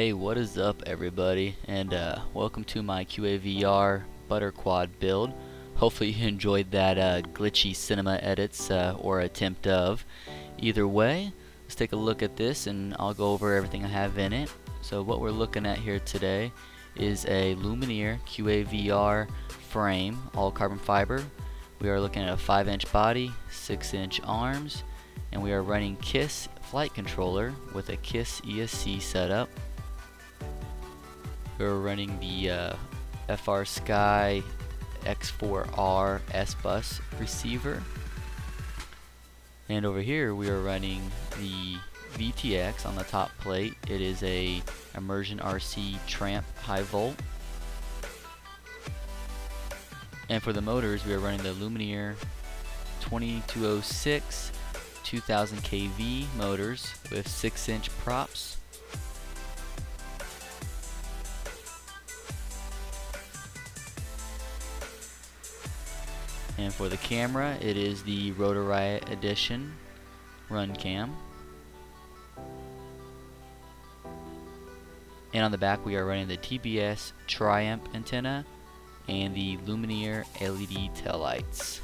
Hey, what is up everybody, and welcome to my QAV-R Butter Kwad build. Hopefully you enjoyed that glitchy cinema edits or attempt of. Either way, let's take a look at this and I'll go over everything I have in it. So what we're looking at here today is a Lumenier QAV-R frame, all carbon fiber. We are looking at a 5-inch body, 6-inch arms, and we are running KISS flight controller with a KISS ESC setup. We're running the Frsky X4R Sbus receiver, and over here we are running the VTX on the top plate. It is a ImmersionRC Tramp high volt, and for the motors we are running the Lumenier 2206 2000 kV motors with 6-inch props. And for the camera, it is the Rotor Riot edition RunCAM. And on the back we are running the TBS Triumph antenna and the Lumenier LED taillights.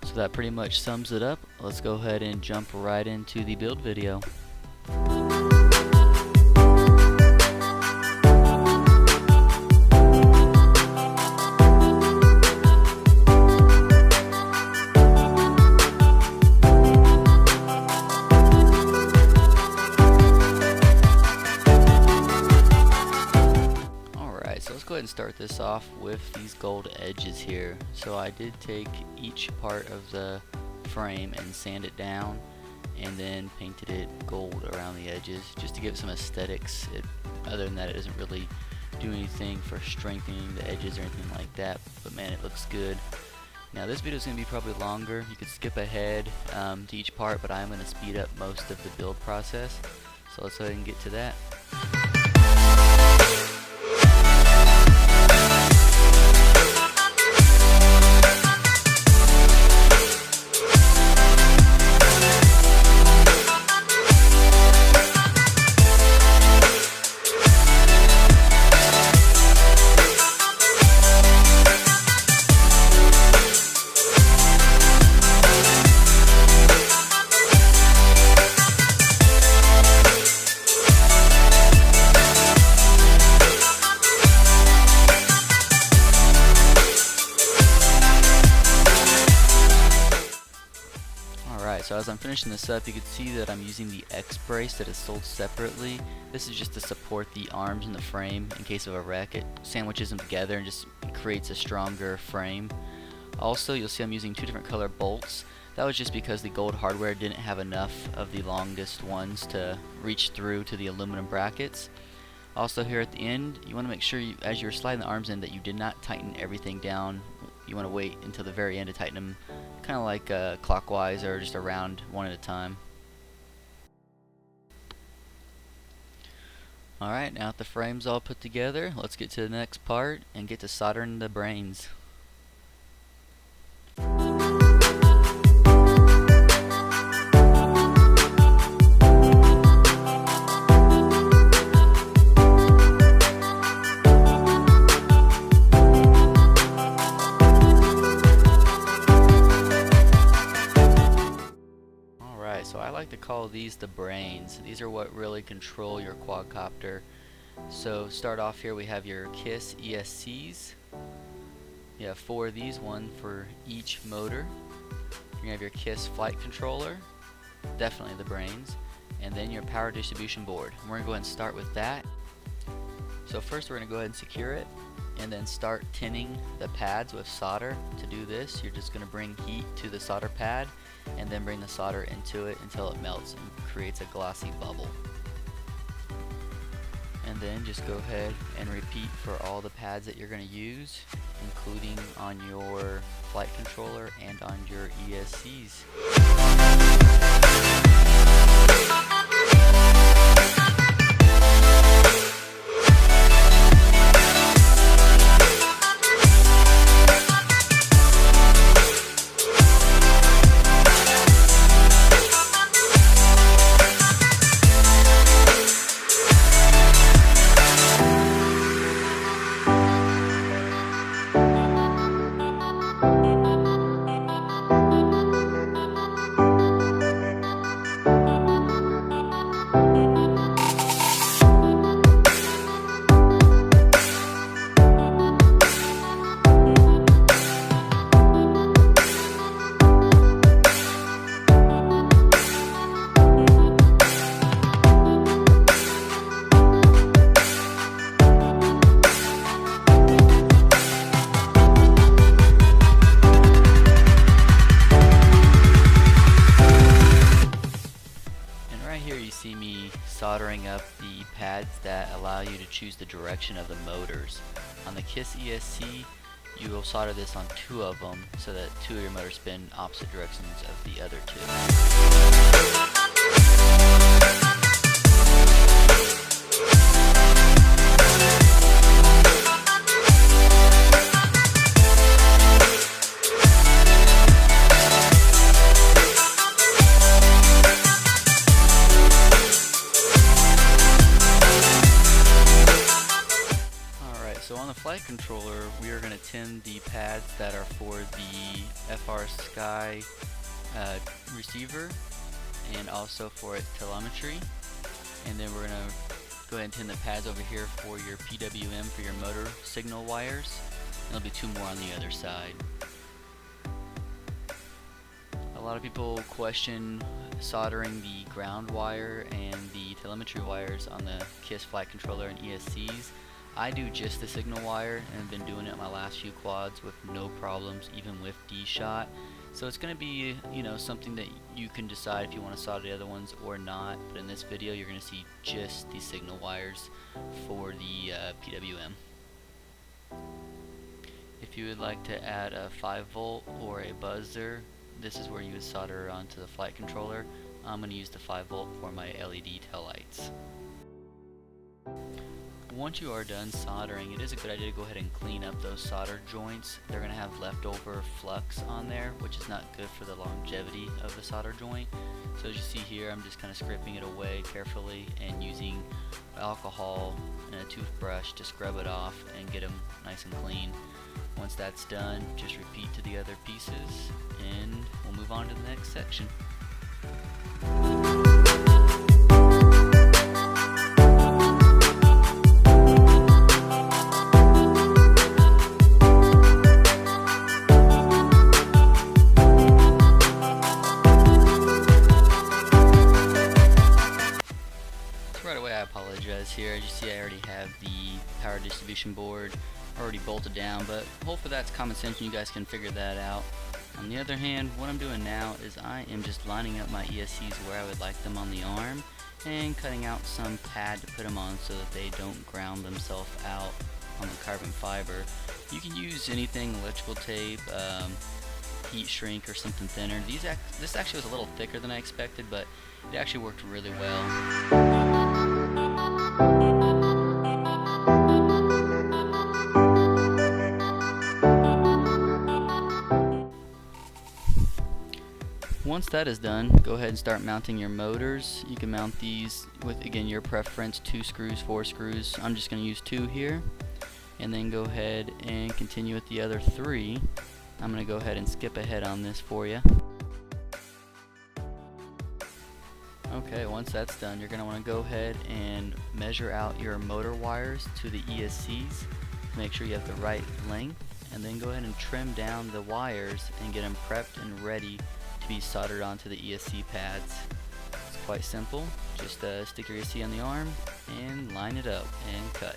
So that pretty much sums it up. Let's go ahead and jump right into the build video. And start this off with these gold edges here. So I did take each part of the frame and sand it down and then painted it gold around the edges just to give it some aesthetics. Other than that, it doesn't really do anything for strengthening the edges or anything like that, but man, it looks good. Now this video is going to be probably longer. You could skip ahead to each part, but I'm going to speed up most of the build process. So let's go ahead and get to that. So as I'm finishing this up, you can see that I'm using the X brace that is sold separately. This is just to support the arms in the frame in case of a wreck. It sandwiches them together and just creates a stronger frame. Also, you'll see I'm using two different color bolts. That was just because the gold hardware didn't have enough of the longest ones to reach through to the aluminum brackets. Also here at the end, you want to make sure as you're sliding the arms in that you did not tighten everything down. You want to wait until the very end to tighten them kind of like clockwise or just around one at a time. Alright, now that the frame's all put together, let's get to the next part and get to soldering the brains. So I like to call these the brains. These are what really control your quadcopter. So start off here, we have your KISS ESCs. You have 4 of these, one for each motor. You're gonna have your KISS flight controller, definitely the brains, and then your power distribution board. And we're gonna go ahead and start with that. So first we're gonna go ahead and secure it and then start tinning the pads with solder. To do this, you're just gonna bring heat to the solder pad and then bring the solder into it until it melts and creates a glossy bubble. And then just go ahead and repeat for all the pads that you're going to use, including on your flight controller and on your ESCs. choose the direction of the motors. On the KISS ESC, you will solder this on 2 of them so that 2 of your motors spin opposite directions of the other 2. Flight controller, we are going to tin the pads that are for the Frsky receiver and also for its telemetry, and then we're going to go ahead and tin the pads over here for your PWM for your motor signal wires, and there'll be 2 more on the other side. A lot of people question soldering the ground wire and the telemetry wires on the KISS flight controller and ESCs. I do just the signal wire and have been doing it on my last few quads with no problems, even with D-shot. So it's going to be, you know, something that you can decide if you want to solder the other ones or not. But in this video, you're going to see just the signal wires for the PWM. If you would like to add a 5-volt or a buzzer, this is where you would solder onto the flight controller. I'm going to use the 5-volt for my LED tail lights. Once you are done soldering, it is a good idea to go ahead and clean up those solder joints. They're going to have leftover flux on there, which is not good for the longevity of the solder joint. So as you see here, I'm just kind of scraping it away carefully and using alcohol and a toothbrush to scrub it off and get them nice and clean. Once that's done, just repeat to the other pieces and we'll move on to the next section. Here, as you see, I already have the power distribution board already bolted down, but hopefully that's common sense and you guys can figure that out. On the other hand, what I'm doing now is I am just lining up my ESCs where I would like them on the arm and cutting out some pad to put them on so that they don't ground themselves out on the carbon fiber. You can use anything, electrical tape, heat shrink, or something thinner. This actually was a little thicker than I expected, but it actually worked really well. Once that is done, go ahead and start mounting your motors. You can mount these with, again, your preference, 2 screws, 4 screws. I'm just going to use 2 here, and then go ahead and continue with the other 3. I'm going to go ahead and skip ahead on this for you. Okay, once that's done, you're going to want to go ahead and measure out your motor wires to the ESCs. Make sure you have the right length, and then go ahead and trim down the wires and get them prepped and ready to be soldered onto the ESC pads. It's quite simple. Just stick your ESC on the arm and line it up and cut.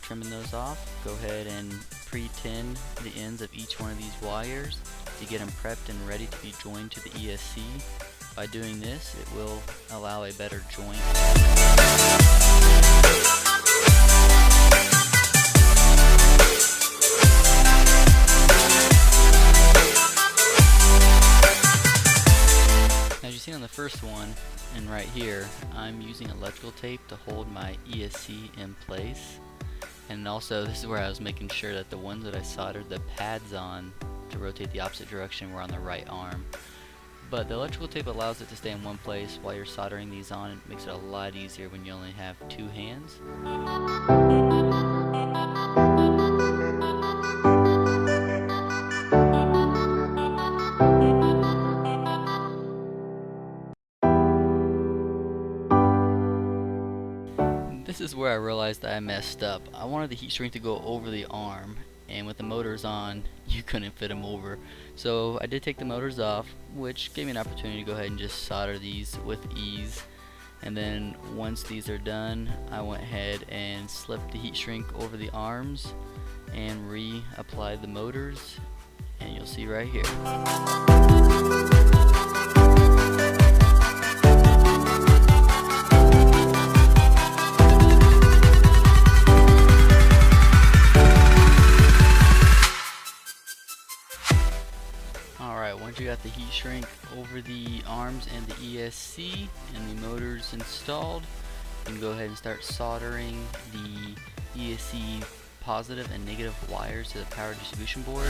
Trimming those off, go ahead and pre-tin the ends of each one of these wires to get them prepped and ready to be joined to the ESC. By doing this, it will allow a better joint. As you see on the first one, and right here, I'm using electrical tape to hold my ESC in place. And also, this is where I was making sure that the ones that I soldered the pads on to rotate the opposite direction were on the right arm. But the electrical tape allows it to stay in one place while you're soldering these on. It makes it a lot easier when you only have 2 hands. This is where I realized that I messed up. I wanted the heat shrink to go over the arm, and with the motors on, you couldn't fit them over. So I did take the motors off, which gave me an opportunity to go ahead and just solder these with ease. And then once these are done, I went ahead and slipped the heat shrink over the arms and reapplied the motors, and you'll see right here. Alright, once you got the heat shrink over the arms and the ESC and the motors installed, you can go ahead and start soldering the ESC positive and negative wires to the power distribution board.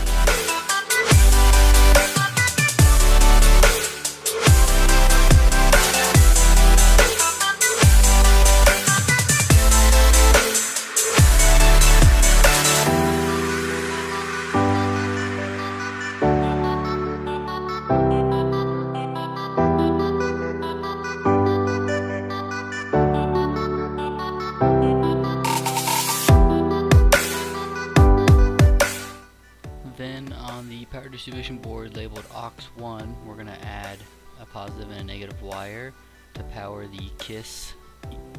Then on the power distribution board labeled aux1, we're going to add a positive and a negative wire to power the KISS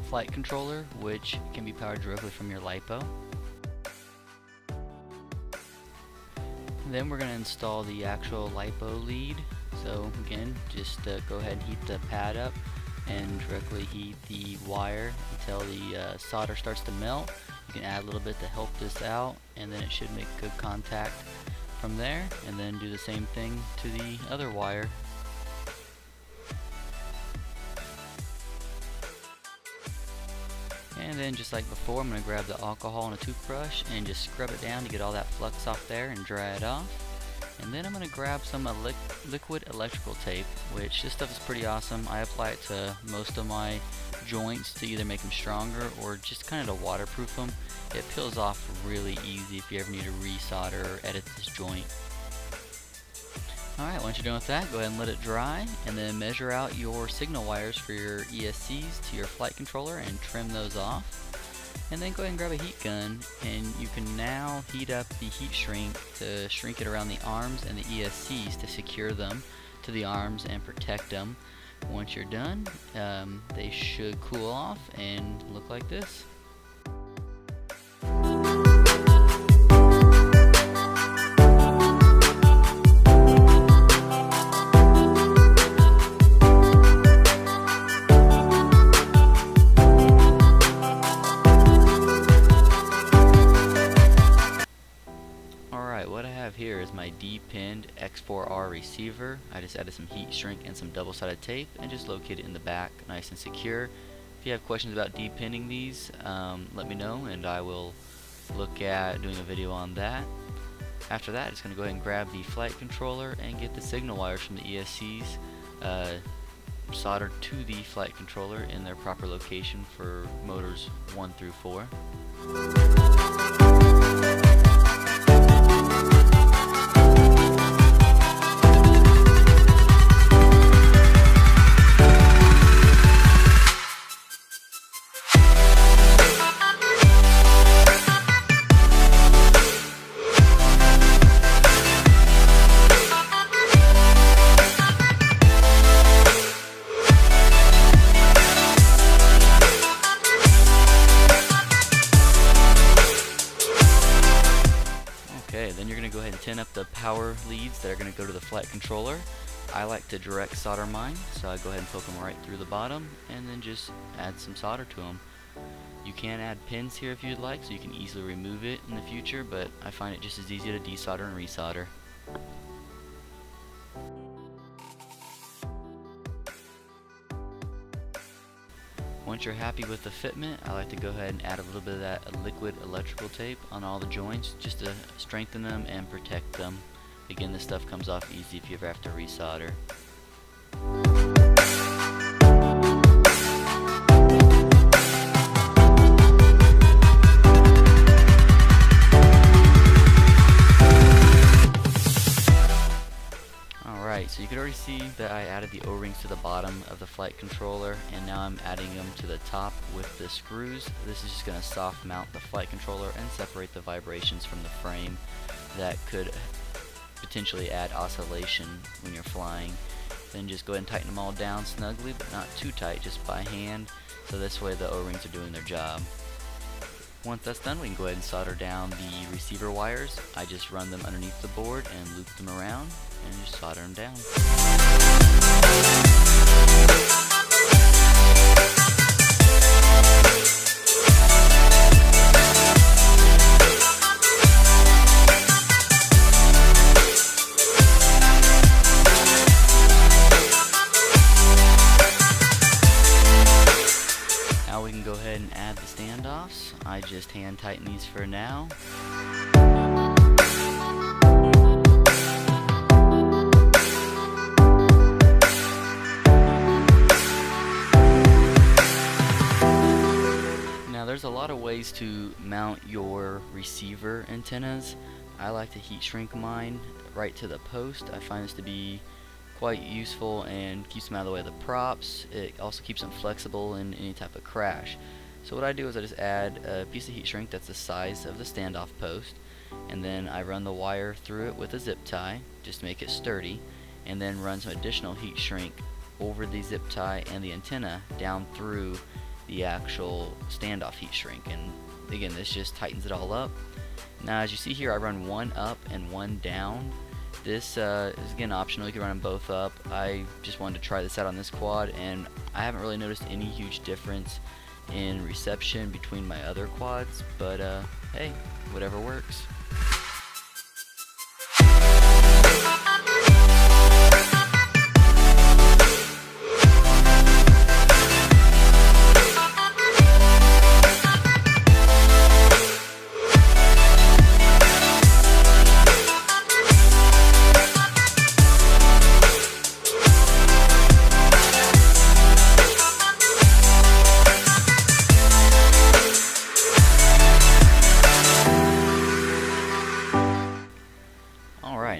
flight controller, which can be powered directly from your LiPo. Then we're going to install the actual LiPo lead. So again, just go ahead and heat the pad up and directly heat the wire until the solder starts to melt. You can add a little bit to help this out, and then it should make good contact from there, and then do the same thing to the other wire. And then just like before, I'm going to grab the alcohol and a toothbrush and just scrub it down to get all that flux off there and dry it off. And then I'm going to grab some liquid electrical tape, which this stuff is pretty awesome. I apply it to most of my joints to either make them stronger or just kind of to waterproof them. It peels off really easy if you ever need to resolder or edit this joint. Alright, once you're done with that, go ahead and let it dry, and then measure out your signal wires for your ESCs to your flight controller and trim those off. And then go ahead and grab a heat gun, and you can now heat up the heat shrink to shrink it around the arms and the ESCs to secure them to the arms and protect them. Once you're done, they should cool off and look like this. What I have here is my D-pinned X4R receiver. I just added some heat shrink and some double-sided tape and just located it in the back nice and secure. If you have questions about D-pinning these, let me know and I will look at doing a video on that. After that, I'm just going to go ahead and grab the flight controller and get the signal wires from the ESCs soldered to the flight controller in their proper location for motors 1 through 4. Then you're going to go ahead and tin up the power leads that are going to go to the flight controller. I like to direct solder mine, so I go ahead and poke them right through the bottom and then just add some solder to them. You can add pins here if you'd like, so you can easily remove it in the future, but I find it just as easy to desolder and resolder. Once you're happy with the fitment, I like to go ahead and add a little bit of that liquid electrical tape on all the joints just to strengthen them and protect them. Again, this stuff comes off easy if you ever have to resolder. So you can already see that I added the O-rings to the bottom of the flight controller, and now I'm adding them to the top with the screws. This is just going to soft mount the flight controller and separate the vibrations from the frame that could potentially add oscillation when you're flying. Then just go ahead and tighten them all down snugly, but not too tight, just by hand, so this way the O-rings are doing their job. Once that's done, we can go ahead and solder down the receiver wires. I just run them underneath the board and loop them around and just solder them down. Now we can go ahead and add the standoffs. I just hand tighten these for now. Now there's a lot of ways to mount your receiver antennas. I like to heat shrink mine right to the post. I find this to be quite useful and keeps them out of the way of the props. It also keeps them flexible in any type of crash. So what I do is I just add a piece of heat shrink that's the size of the standoff post, and then I run the wire through it with a zip tie just to make it sturdy, and then run some additional heat shrink over the zip tie and the antenna down through the actual standoff heat shrink. And again, this just tightens it all up. Now as you see here, I run one up and one down. This is again optional, you can run them both up. I just wanted to try this out on this quad, and I haven't really noticed any huge difference in reception between my other quads, but hey, whatever works.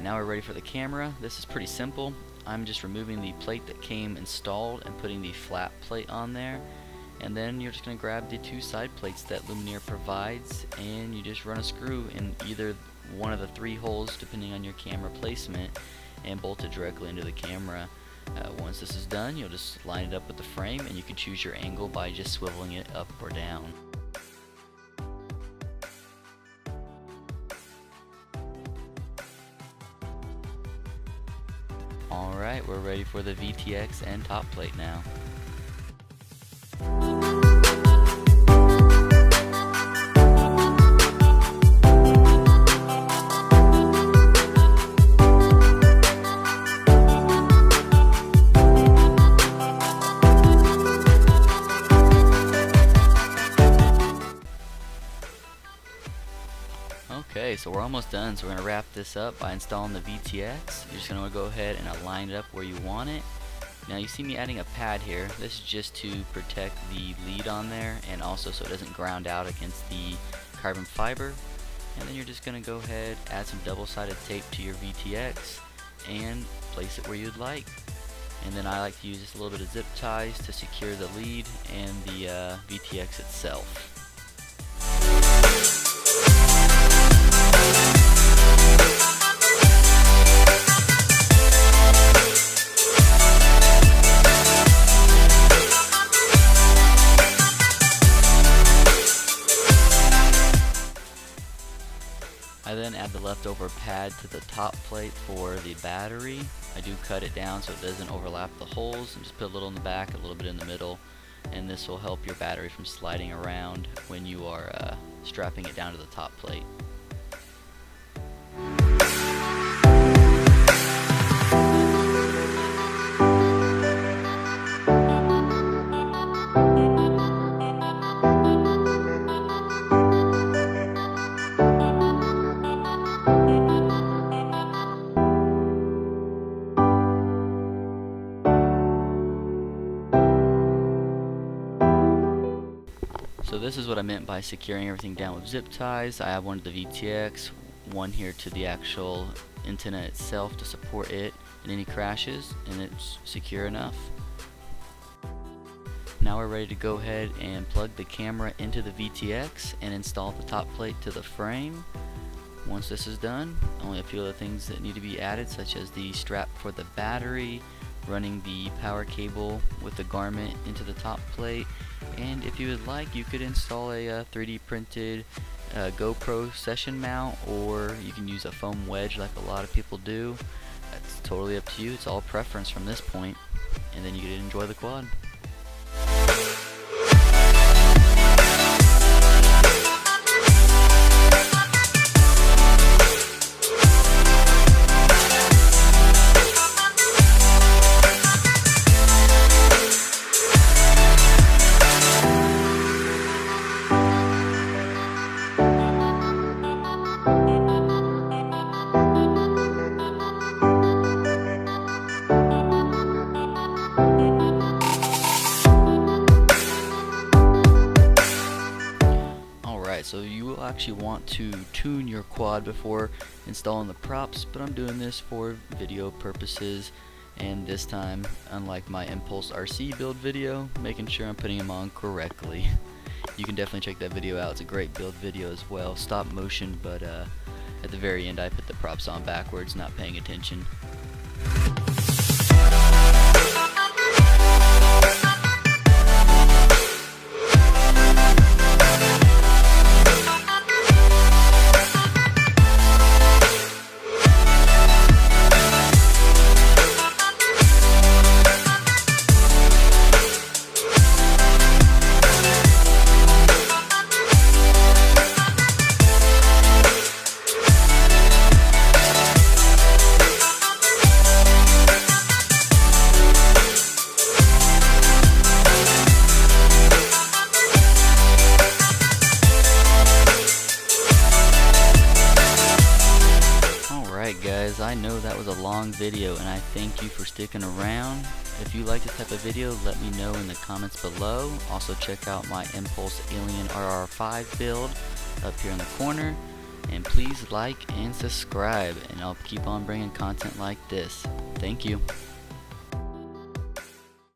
Now we're ready for the camera. This is pretty simple. I'm just removing the plate that came installed and putting the flat plate on there, and then you're just going to grab the two side plates that Lumenier provides, and you just run a screw in either one of the three holes depending on your camera placement and bolt it directly into the camera. Once this is done, you'll just line it up with the frame, and you can choose your angle by just swiveling it up or down. Alright, we're ready for the VTX and top plate now. Okay, so we're almost done, so we're going to wrap this up by installing the VTX. You're just going to go ahead and align it up where you want it. Now you see me adding a pad here. This is just to protect the lead on there, and also so it doesn't ground out against the carbon fiber. And then you're just going to go ahead, add some double-sided tape to your VTX and place it where you'd like. And then I like to use just a little bit of zip ties to secure the lead and the VTX itself. I then add the leftover pad to the top plate for the battery. I do cut it down so it doesn't overlap the holes, and just put a little in the back, a little bit in the middle, and this will help your battery from sliding around when you are strapping it down to the top plate. So this is what I meant by securing everything down with zip ties. I have one to the VTX, one here to the actual antenna itself to support it in any crashes, and it's secure enough. Now we're ready to go ahead and plug the camera into the VTX and install the top plate to the frame. Once this is done, only a few other things that need to be added, such as the strap for the battery, running the power cable with the garment into the top plate, and if you would like, you could install a 3D printed GoPro Session mount, or you can use a foam wedge like a lot of people do. That's totally up to you. It's all preference from this point, and then you can enjoy the quad. So you will actually want to tune your quad before installing the props, but I'm doing this for video purposes, and this time, unlike my ImpulseRC build video, making sure I'm putting them on correctly. You can definitely check that video out. It's a great build video as well, stop motion, but at the very end I put the props on backwards, not paying attention. Guys, I know that was a long video, and I thank you for sticking around. If you like this type of video, let me know in the comments below. Also check out my Impulse Alien RR5 build up here in the corner, and please like and subscribe, and I'll keep on bringing content like this. Thank you.